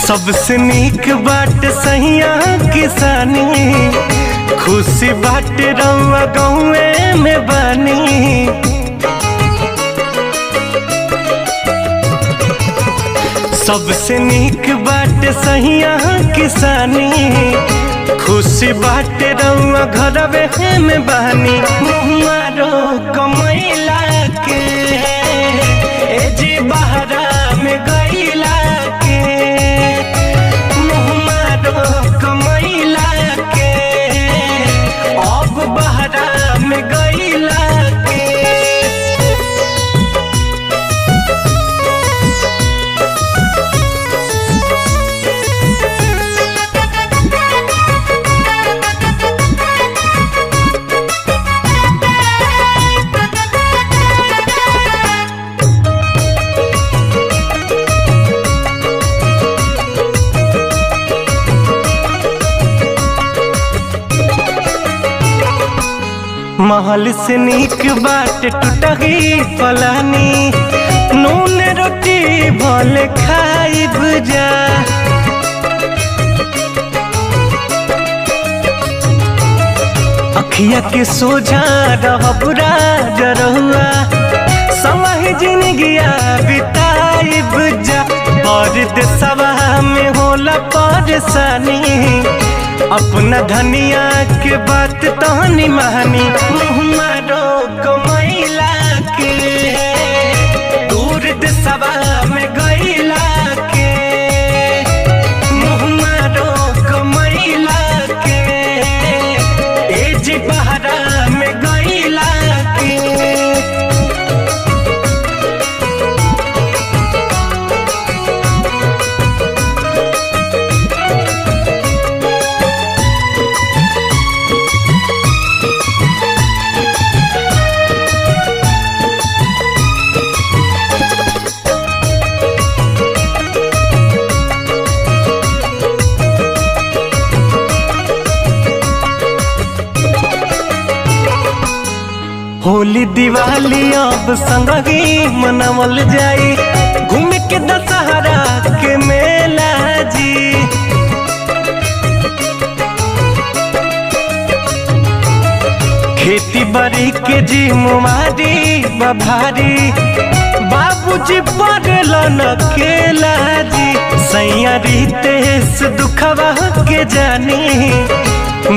सबसे नीक बाट सहिया किसानी, खुशी बाट रउआ गौए में बानी। सबसे नीक बाट सहिया किसानी, खुशी बाट रउआ घरवे में बानी। मुहमारो कमैला के ए जी बहरा में गईला के, मुहमारो कमैला के अब बहरा में गईला के। महल से नीक बाट टूटही पलानी, नून रोटी भले खाइब जा। अखिया के सोझा रहब राजरहुआ, समय जिंदगिया बिताइब जा। परदेसवा में होला परेशानी, अपना धनिया के बात तहनी मानी। मुहमारो कमैला के दूर देशवा में गईला के, मुहमारो कमैला के ए जी बहरा में गईला के। होली दिवाली अब संगही मनावल जाई, घूम के दशहरा के मेला जी। खेती बाड़ी के जी मुमारी बभारी, बाबूजी पड़लन अकेला जी। सैया रितेश दुखवा के जानी,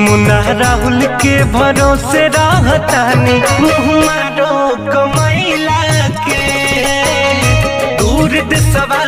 मुन्ना राहुल के भरोसे रहतानी। मुहमारो कमैला के दूर देशवा